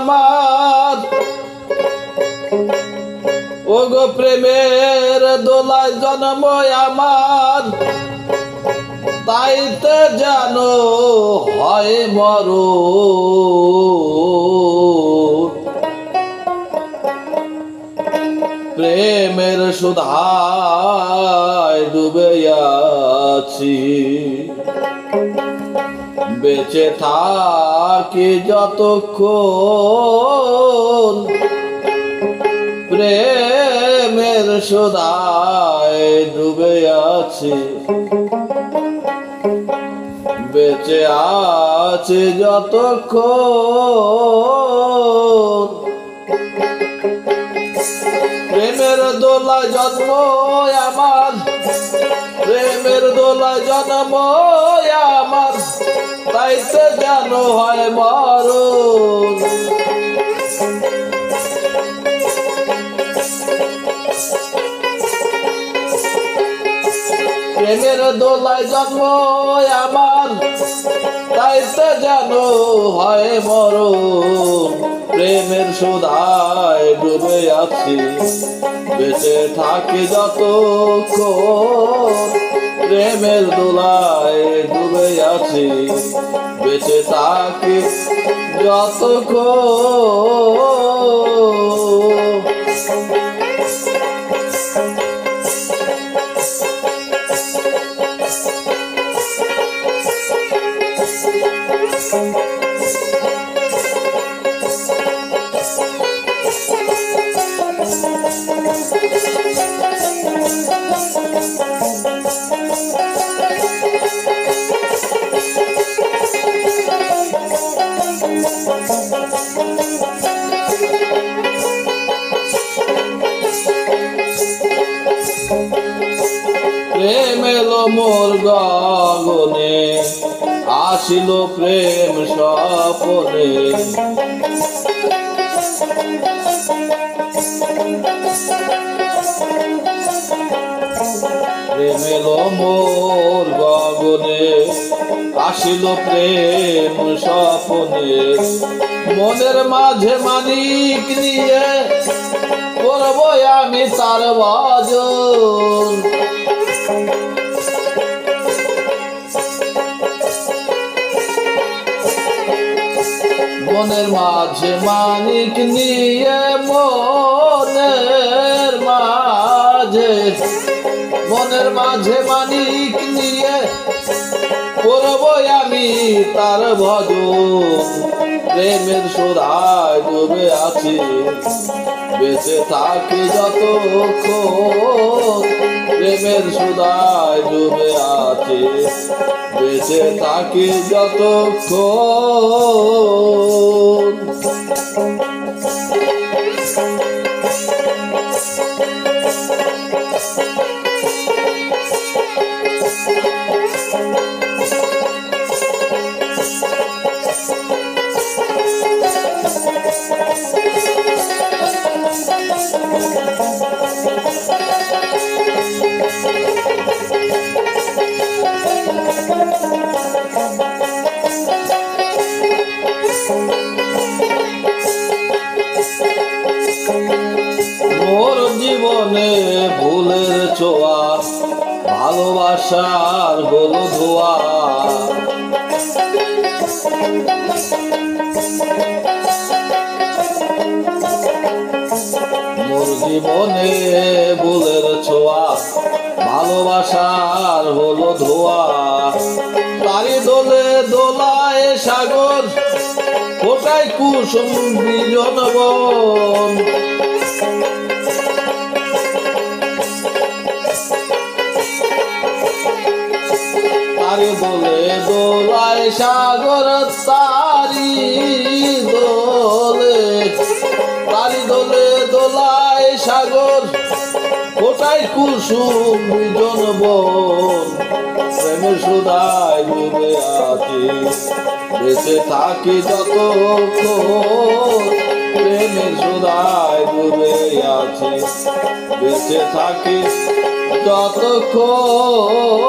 আমার ওগো প্রেমের দোলায় জন্ম আমার তাইতে জানো হয় মরণ প্রেমের সুধায় ডুবে আছি বেঁচে থাকি যতক্ষণ প্রেমের সুধায় ডুবে আছি বেঁচে আছে যতক্ষণ প্রেমের দোলায় জন্ম আমার প্রেমের দোলায় জন্ম আমার তাইতে জানো হয় মরণ প্রেমের দোলায় জন্ম আমার তাইতে জানো হয় মরণ প্রেমের সুধায় ডুবে আছি বেঁচে থাকি যতক্ষণ প্রেমের দোলায় ডুবে আছি বেঁচে থাকি যতক্ষণ প্রেম এলো মোর গগনে আসিল প্রেম স্বপনে প্রেম এলো মোর গগনে আসিল প্রেম স্বপনে মনের মাঝে মানিক নিয়ে করব আমি তার ভজন মনের মাঝে মানিক নিয়ে মনের মাঝে মানিক নিয়ে করব আমি তার ভজন প্রেমের সুধায় ডুবে আছি বেঁচে থাকি যতক্ষণ প্রেমের সুধায় ডুবে আছি বেঁচে থাকি যতক্ষণ মোর জীবনে ভুলের ছোঁয়া ভালোবাসার হলো ধোয়া মোর জীবনে ভুলের ছোঁয়া ভালোবাসার হলো ধোয়া তারি দোলে দোলায় সাগর ফোটায় কুসুম বিজন বন তারি দোলে দোলায় সাগর তারি দোলে দোলায় সাগর ফোটায় কুসুম বিজন বন প্রেমের সুধায় ডুবে আছি বেঁচে থাকি যতক্ষণ প্রেমের সুধায় ডুবে আছি বেঁচে থাকি যতক্ষণ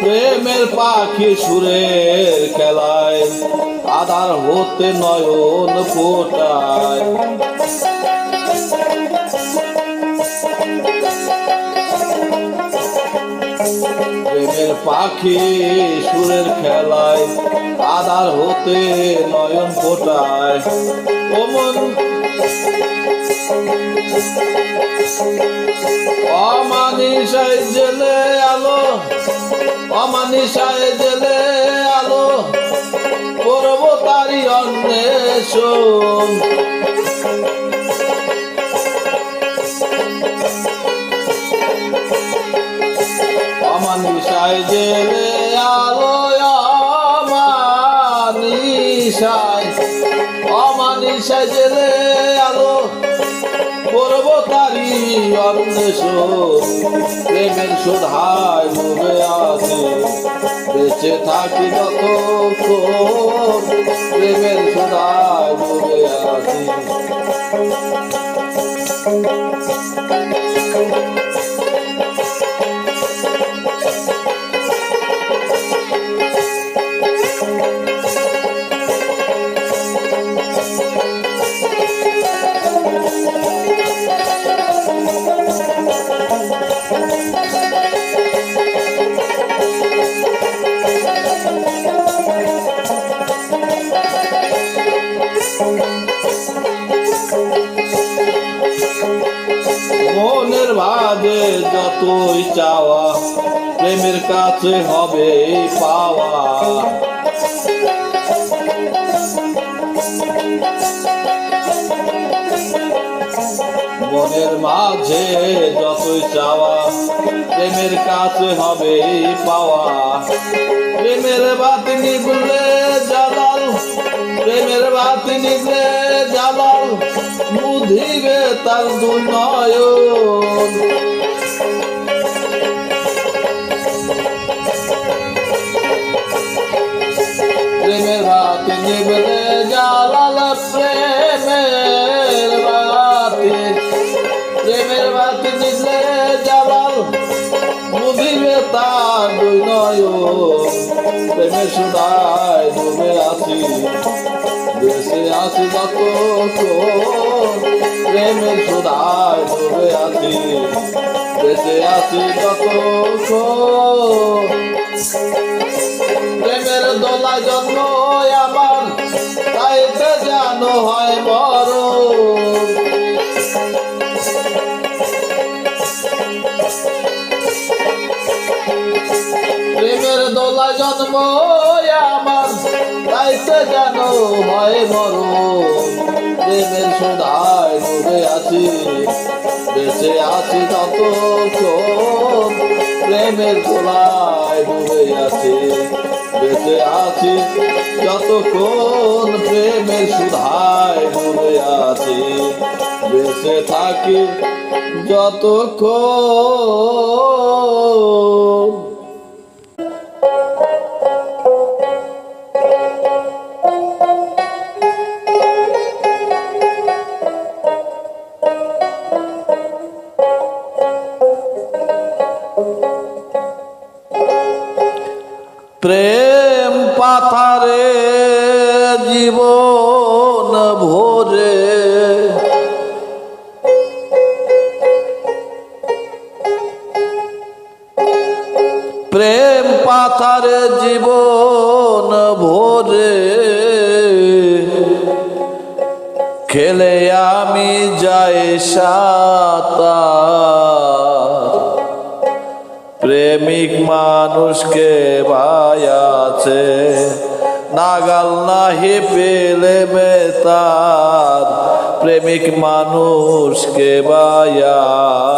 প্রেমের পাখি সুরের খেলায় আধার হতে নয়ন ফোটায়। প্রেমের পাখি সুরের খেলায় আধার হতে নয়ন ফোটায়। ওমন অমানিসায় জেলে আলো, অমানিসায় জেলে আলো করব তারি অন্বেষণ। অমানিসায় জেলে আলো, অমানিসায়, অমানিসায় জেলে আলো করব তারি অন্বেষণ। প্রেমের সুধায় ডুবে আছি বেঁচে থাকি যতক্ষণ, প্রেমের সুধায় ডুবে আছি। মনের ভাজে যতই চাওয়া প্রেমের কাছে হবে পাওয়া। মনের মাঝে যতই চাওয়া প্রেমের কাছে হবে পাওয়া। প্রেমের বাতি নিভলে জালাল, প্রেমের বাতি নিভলে জালাল বুঝিবে তার দুই নয়ন। প্রেমের বাতি নিভলে জালাল, প্রেমের বাতি, প্রেমের বাতি নিভলে জালাল বুঝিবে তার দুই নয়ন। প্রেমের সুধায় ডুবে আছি বেঁচে আছি যতক্ষণ, প্রেমের সুধায় ডুবে আছি বেঁচে আছি যতক্ষণ। প্রেমের দোলায় জন্ম আমার তাইতে যেন হয় মরণ। প্রেমের দোলায় জন্ম আমার তাইতে যেন হয় মরণ। প্রেমের সুধায় ডুবে আছি বেঁচে আছি ততক্ষণ, প্রেমের দোলায় ডুবে আছি বেঁচে আছি যতক্ষণ, প্রেমের সুধায় ডুবে আছি বেঁচে থাকি যতক্ষণ। প্রেম পাথারে জীবন ভরে, প্রেম পাথারে জীবন ভরে খেলে আমি যাই সাঁতার। প্রেমিক মানুষকে ভায়াছে নাগাল নাহি পেলে তার, প্রেমিক মানুষকে ভায়াছে।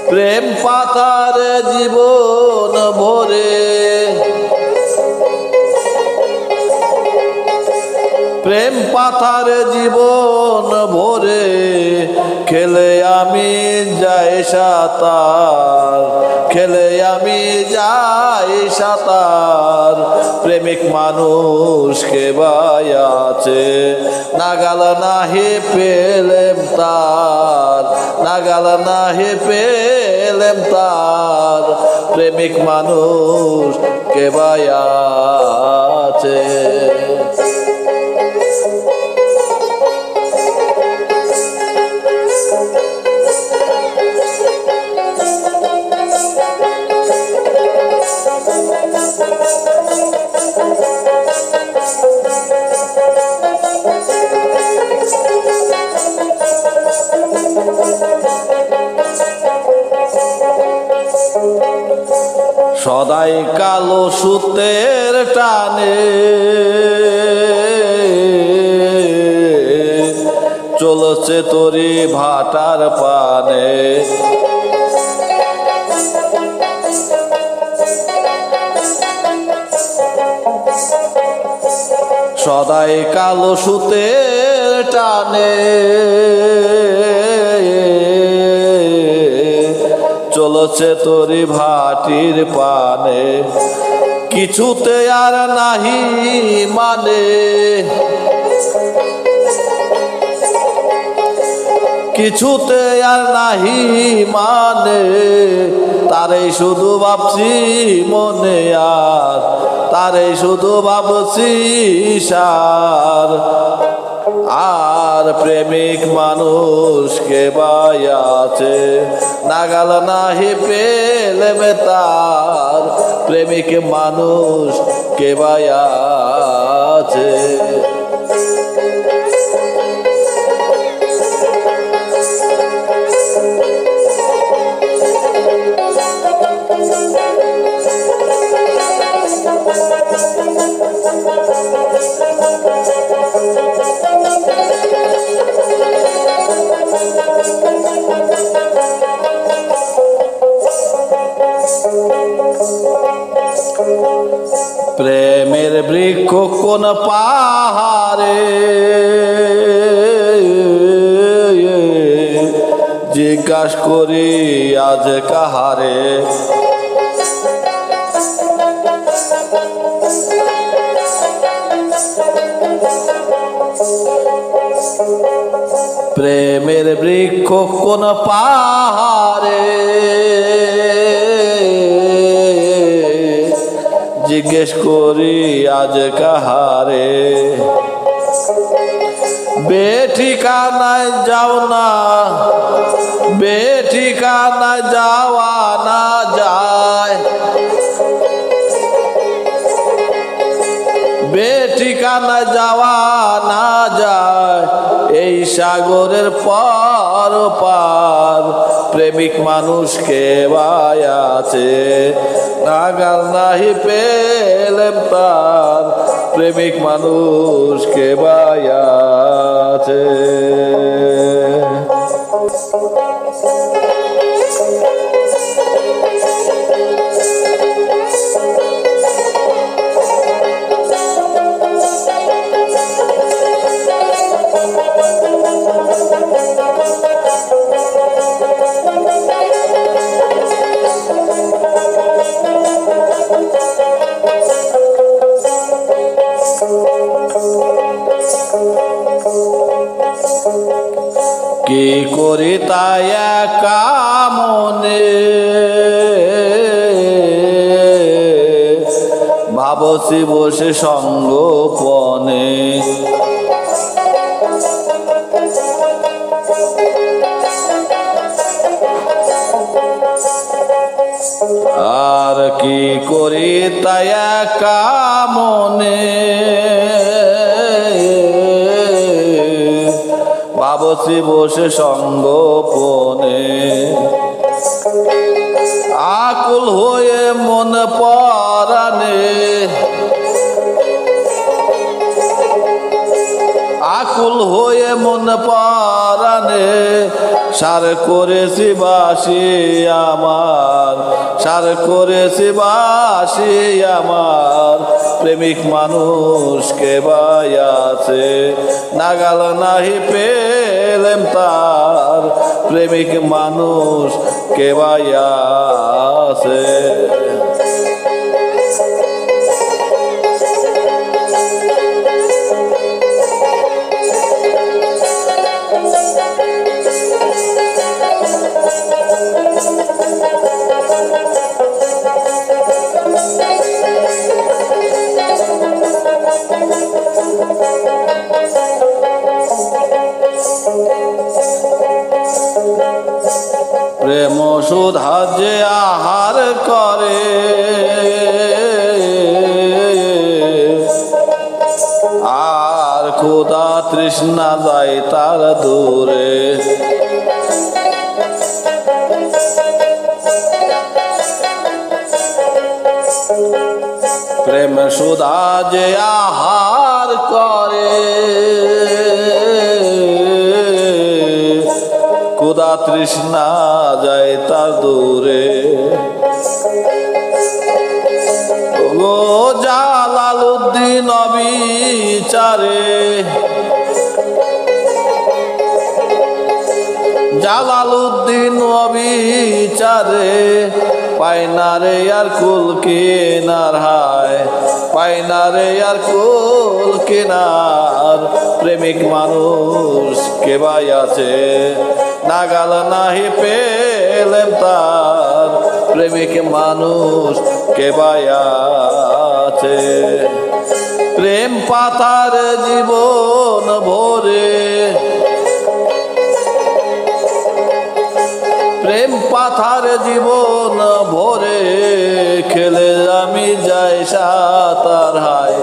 প্রেম পাতারে জীবন ভরে, প্রেম পাতারে জীবন ভরে খেলে আমি যাই সাঁতার, খেলে আমি যাই সাঁতার। প্রেমিক মানুষ কে ভাই আছে নাগাল নাহি পেলেম তার নাগাল নাহি পেলেম তার প্রেমিক মানুষ কে ভাই আছে সদাই কালো সুতের টানে চলছে তরি ভাটার পানে সদাই কালো সুতের টানে চলছে তরি ভাটির পানে কিছুতে আর নাহি মানে কিছুতে আর নাহি মানে তারে শুধু ভাবছি মনে আর তারে শুধু ভাবছি সার আর প্রেমিক মানুষ কে ভাই আছে নাগাল নাহি পেলেম তার প্রেমিক মানুষ কে ভাই আছে প্রেমের বৃক্ষ কোন পাহাড়ে জিজ্ঞাস করি আজ কাহারে প্রেমের বৃক্ষ কোন পাহাড়ে জিজ্ঞেস করি আজ কাহারে বেঠিকানায় যাও না বেঠিকানায় যাওয়া না যায় বেঠিকানায় যাওয়া না যায় এই সাগরের পার পার প্রেমিক মানুষ কে ভাই আছে নাগাল নাহি পেলেম তার প্রেমিক মানুষ কে ভাই আছে কি করি তাই একা মনে ভাবছি বসে সঙ্গোপনে আর কি করি তাই একা মনে ভাবছি বসে সঙ্গোপনে আকুল হয়ে মন পরানে আকুল হয়ে মন পরানে সার করেছি বাসি আমার সার করেছি বাসি আমার প্রেমিক মানুষ কে ভাই আছে নাগাল নাহি পেলেম তার প্রেমিক মানুষ কে ভাই আছে সুধা যে আহার করে আর ক্ষুধা তৃষ্ণা যায় তার দূরে। প্রেম সুধা যে আহার করে ক্ষুধা তৃষ্ণা যায় তার দূরে। ও জালালউদ্দিন অবিচারে জালালউদ্দিন অবিচারে পায়না রে আর কুল কিনার হায় পায়না রে আর কুল কিনার। প্রেমিক মানুষ কে ভাই আছে নাগাল নাহি পেলেম তার। প্রেমিক মানুষ কে ভাই আছে প্রেম পাতার জীবন ভরে প্রেম পাথার জীবন ভরে খেলে আমি যাই সাঁতার হায়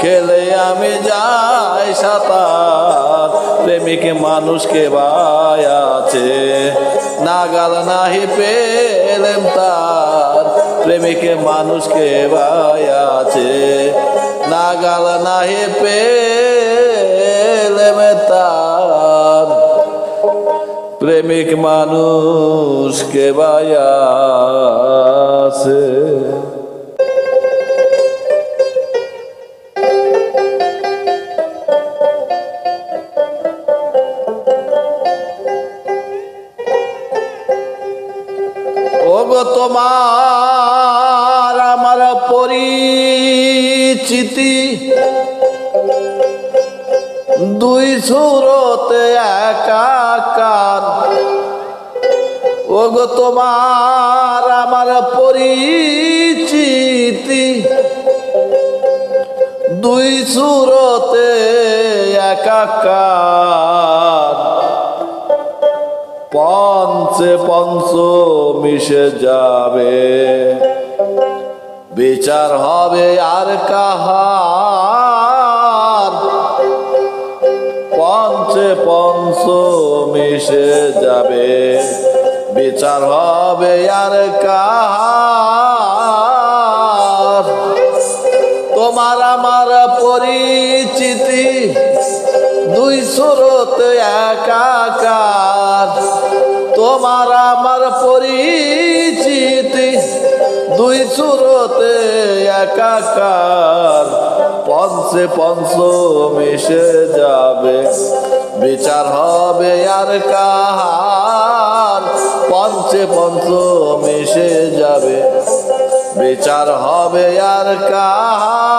খেলে আমি যাই সাঁতার। প্রেমিক মানুষকে ভাই আছে নাগাল নাহি পেলেম তার। প্রেমিক মানুষকে ভাই আছে নাগাল নাহি পেলেম তার। প্রেমিক মানুষ কে ভাই আছে। ওগো তোমার আমার পরিচিতি দুই সুরতে একাকার। ওগো তোমার আমার পরিচিতি দুই সুরতে একাকার। পঞ্চে পঞ্চ মিশে যাবে বিচার হবে আর কাহার। পঞ্চে পঞ্চ মিশে যাবে বিচার হবে আর কাহার। তোমার আমার পরিচিতি দুই সুরতে একাকার। তোমার আমার পরিচিতি দুই সুরতে একাকার। পঞ্চে পঞ্চ মিশে যাবে বিচার হবে আর কাহার। পঞ্চে পঞ্চ মিশে যাবে বিচার হবে আর কাহার।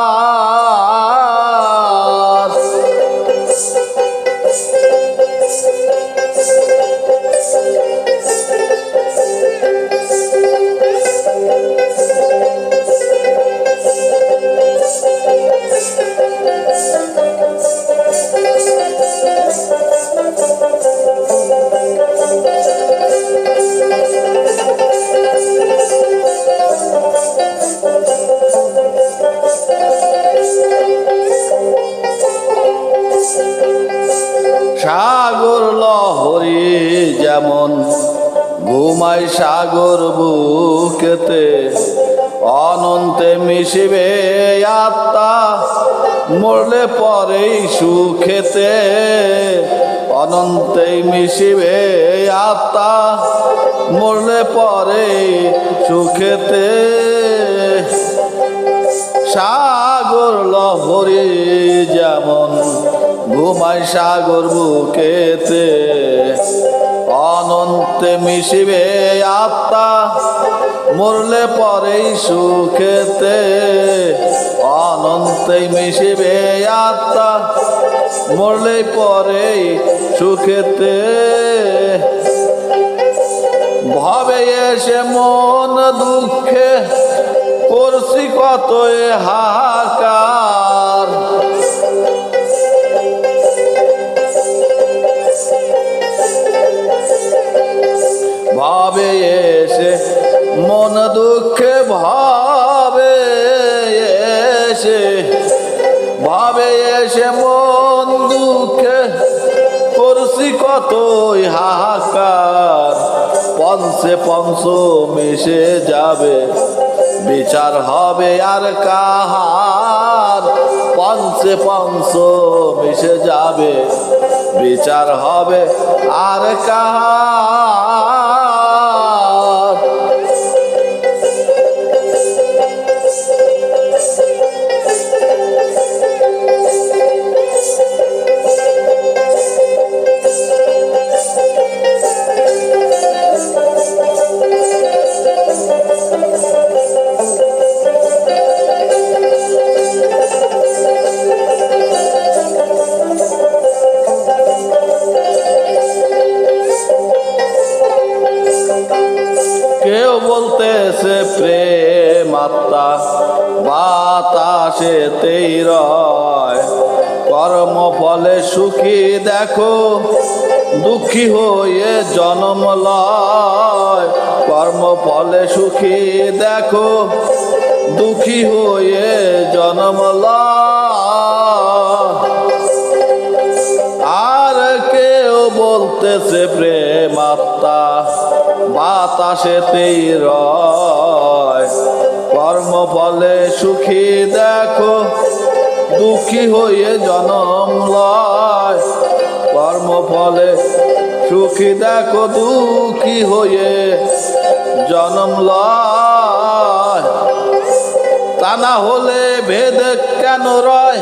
সাগর লহরী যেমন ঘুমায় সাগর বুকেতে অনন্তে মিশিবে আত্মা মরলে পরেই সুখেতে। অনন্তে মিশিবে আত্মা মরলে পরেই সুখেতে। সাগর লহরী যেমন ঘুমায় সাগর বুকেতে অনন্তে মিশিবে আত্মা মরলে পরেই সুখেতে। অনন্তে মিশিবে আত্মা মরলে পরেই সুখেতে। ভবে এসে মন দুঃখে করছি কত হাহাকার। ভাবে এসে মন দুঃখে করছি কতই হাহাকার, পঞ্চে পঞ্চ মিশে যাবে বিচার হবে আর কাহার, পঞ্চে পঞ্চ মিশে যাবে বিচার হবে আর কাহার। কেউ বলতেছে প্রেম আত্মা বাতাসেতেই রয়, কর্ম ফলে সুখী দেখো দুঃখী হয়ে জন্ম লয়, কর্ম ফলে সুখী দেখো দুঃখী হয়ে জন্ম লয়। আর কেউ বলতেছে প্রেম আত্মা বাতাসেতেই রয়, কর্ম ফলে সুখী দেখো দুঃখী হয়ে জন্ম লয়, কর্ম ফলে সুখী দেখো দুঃখী হয়ে জন্ম লয়। তা না হলে ভেদ কেন রয়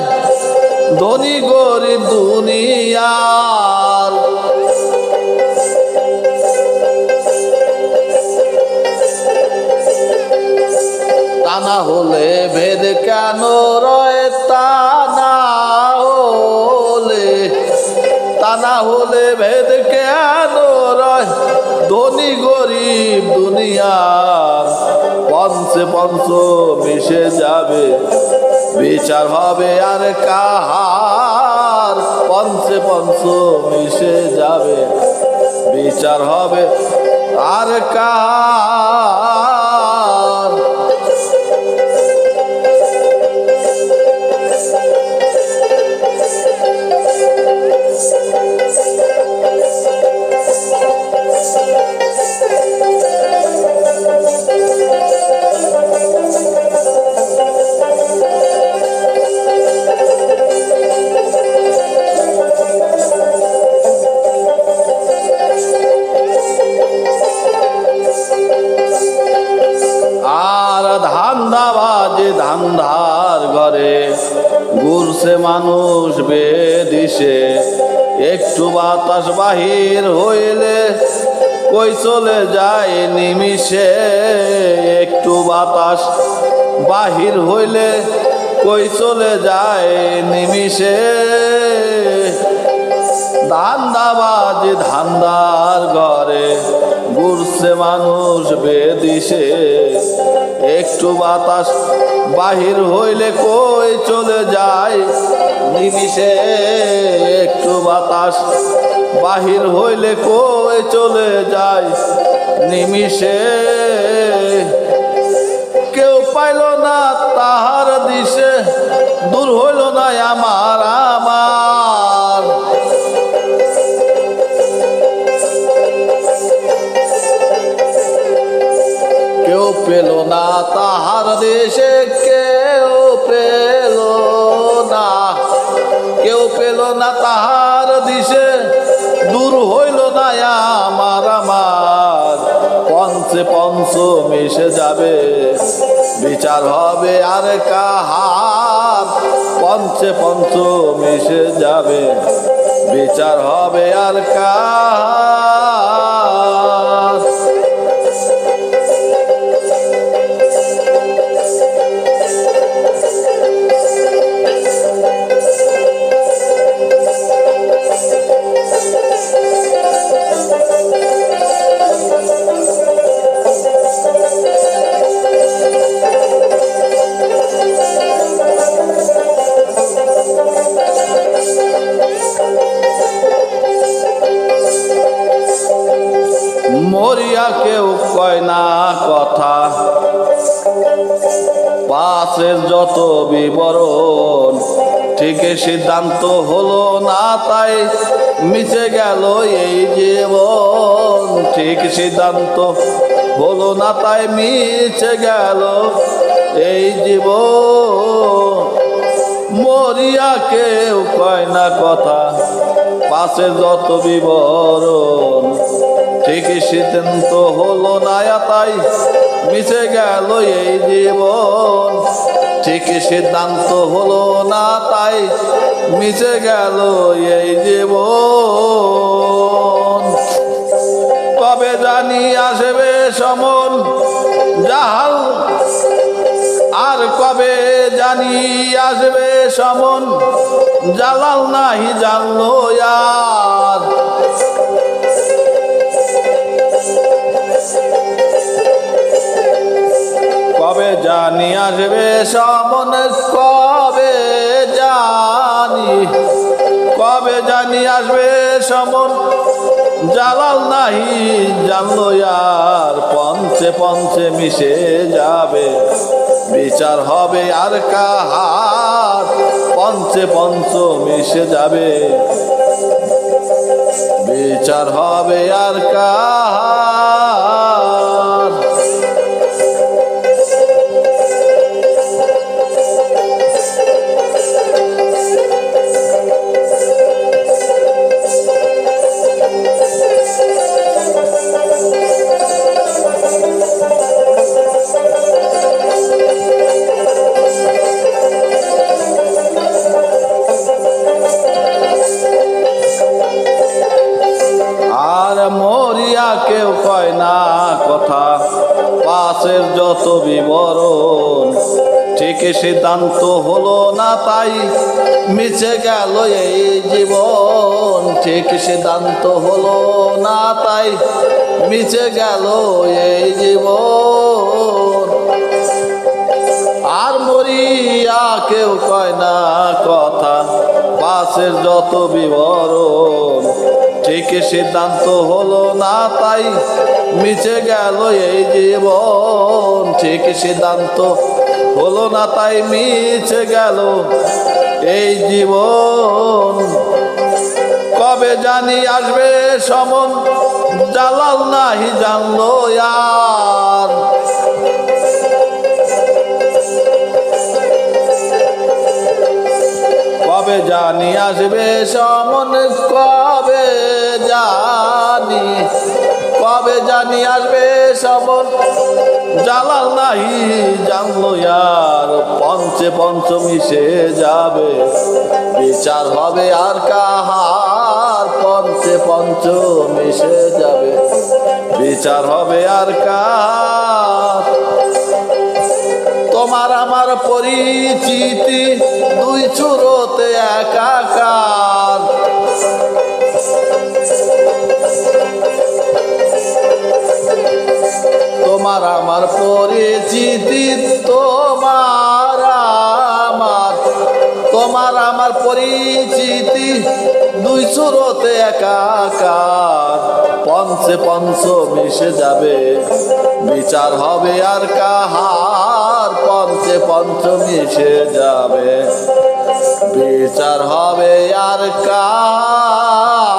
ধনী গরিব দুনিয়ার, তা না হলে ভেদ কেন রয়, তা না হলে ভেদ কেন রয় ধনী গরিব দুনিয়ার, পঞ্চে পঞ্চ মিশে যাবে বিচার হবে আর কাহার, পঞ্চে পঞ্চ মিশে যাবে বিচার হবে আর কাহার। ধান্দাবাজে ধান্দার ঘরে ঘুরছে মানুষ বেদিশে, একটু বাতাস বাহির হইলে কই চলে যায় নিমিষে, একটু বাতাস বাহির হইলে কই চলে যায় নিমিষে। ধান্দাবাজে ধান্দার ঘরে ঘুরছে মানুষ বেদিশে, একটু বাতাস বাহির হইলে কই চলে যায় নিমিষে, একটু বাতাস বাহির হইলে কই চলে যায় নিমিষে। কেউ পাইল না তাহার দিশে দূর হইল না আমার আমার, কেউ পেল না তাহার দেশে, কেউ পেল না, কেউ পেল না তাহার দিশে দূর হইল না আমার আমার, পঞ্চে পঞ্চ মিশে যাবে বিচার হবে আর কাহার, পঞ্চে পঞ্চ মিশে যাবে বিচার হবে আর কাহার। মরিয়া কেউ কয় না কথা, পাশের যত বিবরণ ঠিক সিদ্ধান্ত হলো না তাই মিশে গেল এই জীবন। ঠিক সিদ্ধান্ত হলো না তাই মিশে গেল এই জীবন। মরিয়া কেউ কয় না কথা, পাশে যত বিবরণ। ঠিক সিদ্ধান্ত হলো না তাই মিশে গেল এই জীবন। ঠিক সিদ্ধান্ত হলো না তাই মিশে গেল এই জীবন। কবে জানি আসবে সমন জাহাল, আর কবে জানি আসবে সমন জালাল নাহি জানলো আর। কবে জানি আসবে সমন, কবে জানি আসবে সমন জালাল নাহি জানলো আর। পঞ্চে পঞ্চে মিশে যাবে বিচার হবে আর কাহার। পঞ্চে পঞ্চ মিশে যাবে বিচার হবে আর কাহার। মরিয়া কেউ কয় না কথা, পাশের যত বিবরণ। ঠিক সিদ্ধান্ত হলো না তাই মিশে গেল এই জীবন। ঠিক সিদ্ধান্ত হলো না তাই মিশে গেল এই জীবন। আর মরিয়া কেউ কয় না কথা, পাশের যত বিবরণ। ঠিক সিদ্ধান্ত হলো না তাই মিশে গেল এই জীবন। ঠিক সিদ্ধান্ত হলো না তাই মিশে গেল এই জীবন। কবে জানি আসবে সমন জালাল নাহি জানলো আর। কবে জানি আসবে সমন, কবে জানি আসবে সমন জালাল নাহি জানলো আর। পঞ্চে পঞ্চ মিশে যাবে বিচার হবে আর কাহার। পঞ্চে পঞ্চ মিশে যাবে বিচার হবে আর কাহার। তোমার আমার পরিচিতি দুই চুরোতে একাকার। তোমার আমার পরিচিতি, তোমার আমার পরিচিতি দুই চুরোতে একাকার। পঞ্চে পঞ্চ মিশে যাবে বিচার হবে আর কাহার। পঞ্চে পঞ্চ মিশে যাবে বিচার হবে আর কাহার।